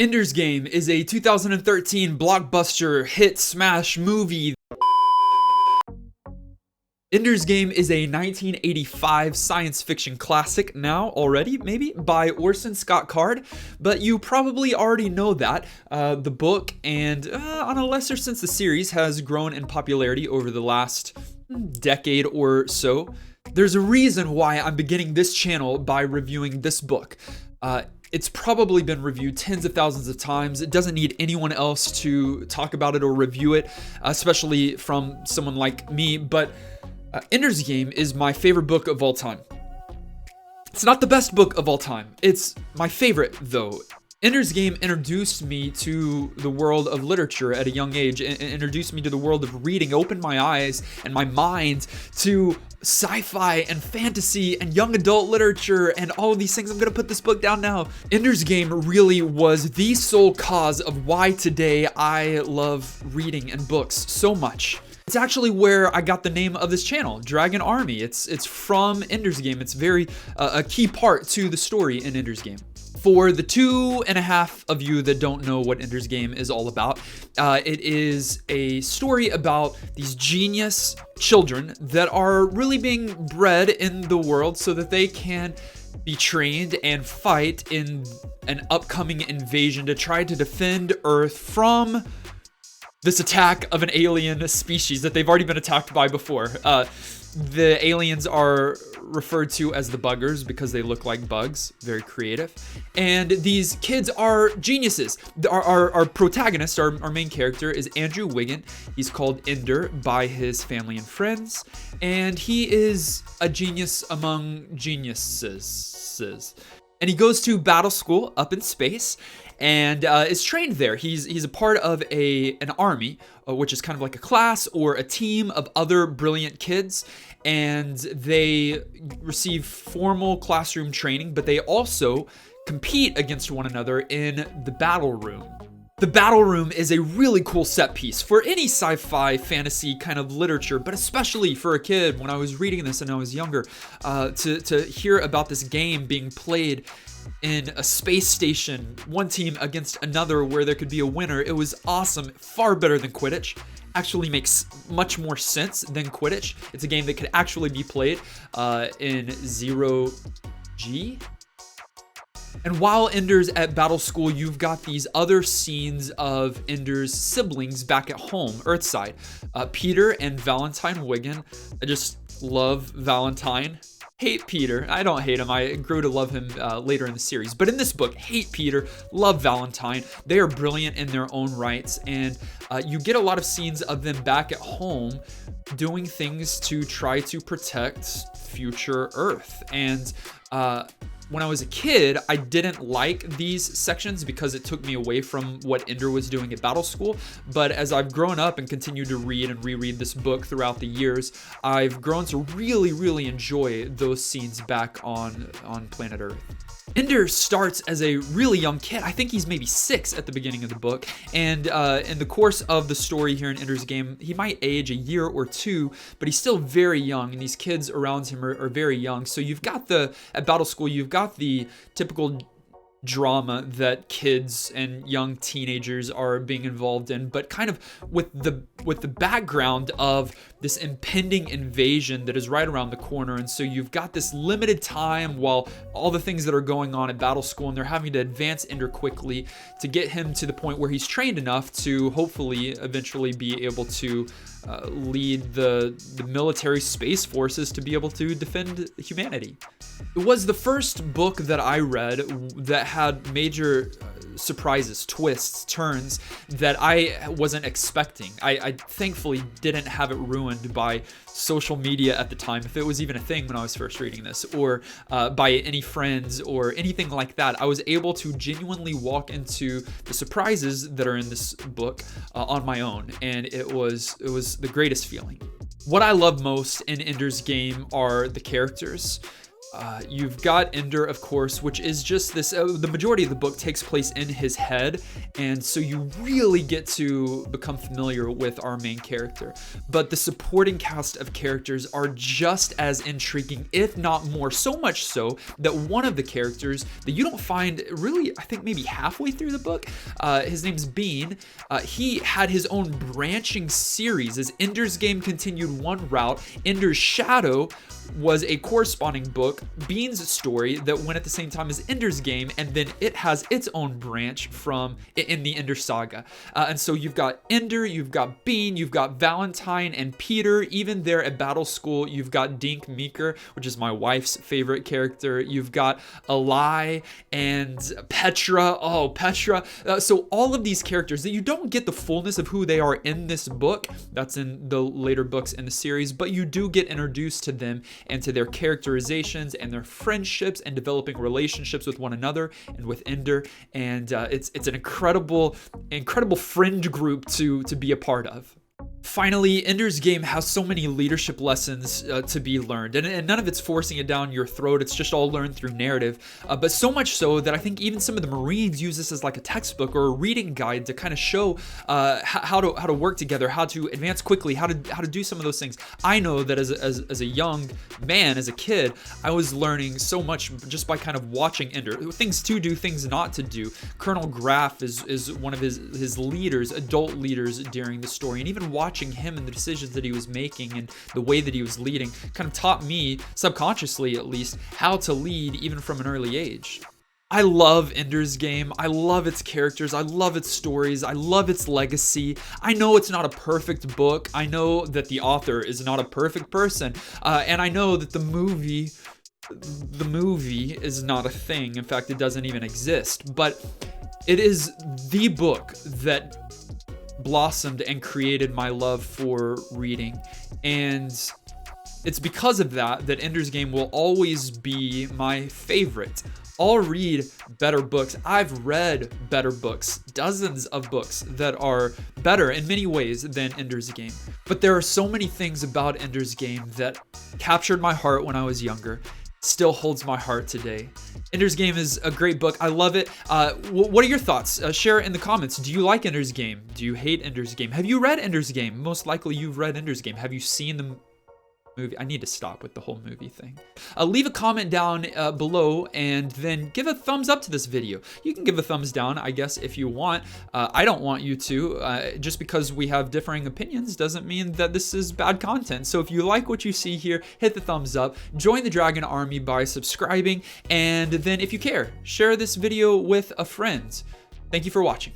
Ender's Game is a 2013 blockbuster hit smash movie. Ender's Game is a 1985 science fiction classic now already, maybe, by Orson Scott Card, but you probably already know that. The book, and on a lesser sense, the series has grown in popularity over the last decade or so. There's a reason why I'm beginning this channel by reviewing this book. It's probably been reviewed tens of thousands of times. It doesn't need anyone else to talk about it or review it, especially from someone like me, but Ender's Game is my favorite book of all time. It's not the best book of all time. It's my favorite, though. Ender's Game introduced me to the world of literature at a young age, and introduced me to the world of reading, opened my eyes and my mind to sci-fi and fantasy and young adult literature and all of these things. I'm gonna put this book down now. Ender's Game really was the sole cause of why today I love reading and books so much. It's actually where I got the name of this channel, Dragon Army. It's from Ender's Game. It's very a key part to the story in Ender's Game. For the 2.5 of you that don't know what Ender's Game is all about, it is a story about these genius children that are really being bred in the world so that they can be trained and fight in an upcoming invasion to try to defend Earth from this attack of an alien species that they've already been attacked by before. The aliens are referred to as the buggers because they look like bugs. Very creative. And these kids are geniuses. Our protagonist, our main character, is Andrew Wiggin. He's called Ender by his family and friends. And he is a genius among geniuses. And he goes to battle school up in space and is trained there. He's a part of an army, which is kind of like a class or a team of other brilliant kids, and they receive formal classroom training, but they also compete against one another in the battle room. The battle room is a really cool set piece for any sci-fi fantasy kind of literature, but especially for a kid. When I was reading this and I was younger, to hear about this game being played in a space station, one team against another where there could be a winner, it was awesome. Far better than Quidditch. Actually makes much more sense than Quidditch. It's a game that could actually be played in 0G. And while Ender's at battle school, you've got these other scenes of Ender's siblings back at home, Earthside. Peter and Valentine Wiggin. I just love Valentine. Hate Peter. I don't hate him. I grew to love him later in the series. But in this book, hate Peter, love Valentine. They are brilliant in their own rights. And you get a lot of scenes of them back at home doing things to try to protect future Earth. And when I was a kid, I didn't like these sections because it took me away from what Ender was doing at battle school. But as I've grown up and continued to read and reread this book throughout the years, I've grown to really, really enjoy those scenes back on planet Earth. Ender starts as a really young kid. I think he's maybe 6 at the beginning of the book. And in the course of the story here in Ender's Game, he might age a year or 2, but he's still very young. And these kids around him are very young. So you've got at battle school, you've got the typical drama that kids and young teenagers are being involved in, but kind of with the background of this impending invasion that is right around the corner. And so you've got this limited time while all the things that are going on at battle school, and they're having to advance Ender quickly to get him to the point where he's trained enough to hopefully eventually be able to lead the military space forces to be able to defend humanity. It was the first book that I read that had major surprises, twists, turns that I wasn't expecting. I thankfully didn't have it ruined by social media at the time, if it was even a thing when I was first reading this, or by any friends or anything like that. I was able to genuinely walk into the surprises that are in this book on my own, and it was the greatest feeling. What I love most in Ender's Game are the characters. You've got Ender, of course, which is just this, the majority of the book takes place in his head, and so you really get to become familiar with our main character. But the supporting cast of characters are just as intriguing, if not more, so much so that one of the characters that you don't find really, I think maybe halfway through the book, his name's Bean, he had his own branching series as Ender's Game continued one route. Ender's Shadow was a corresponding book, Bean's story, that went at the same time as Ender's Game, and then it has its own branch from in the Ender Saga. And so you've got Ender, you've got Bean, you've got Valentine and Peter. Even there at Battle School, you've got Dink Meeker, which is my wife's favorite character. You've got Eli and Petra. Oh, Petra. So all of these characters that you don't get the fullness of who they are in this book, that's in the later books in the series, but you do get introduced to them and to their characterizations and their friendships and developing relationships with one another and with Ender. And it's an incredible friend group to be a part of. Finally, Ender's Game has so many leadership lessons to be learned, and none of it's forcing it down your throat. It's just all learned through narrative, but so much so that I think even some of the Marines use this as like a textbook or a reading guide to kind of show how to work together, how to advance quickly, how to do some of those things. I know that as a young man, as a kid, I was learning so much just by kind of watching Ender. Things to do, things not to do. Colonel Graff is one of his leaders, adult leaders during the story, and even watching him and the decisions that he was making and the way that he was leading kind of taught me, subconsciously at least, how to lead even from an early age. I love Ender's Game. I love its characters. I love its stories. I love its legacy. I know it's not a perfect book. I know that the author is not a perfect person. And I know that the movie is not a thing. In fact, it doesn't even exist. But it is the book that blossomed and created my love for reading, and it's because of that Ender's Game will always be my favorite. I'll read better books. I've read better books, dozens of books that are better in many ways than Ender's Game. But there are so many things about Ender's Game that captured my heart when I was younger, still holds my heart today. Ender's Game is a great book. I love it. What are your thoughts? Share it in the comments. Do you like Ender's Game? Do you hate Ender's Game? Have you read Ender's Game? Most likely you've read Ender's Game. Have you seen the movie? I need to stop with the whole movie thing. Leave a comment down below and then give a thumbs up to this video. You can give a thumbs down, I guess, if you want. I don't want you to. Just because we have differing opinions doesn't mean that this is bad content. So if you like what you see here, hit the thumbs up. Join the Dragon Army by subscribing. And then if you care, share this video with a friend. Thank you for watching.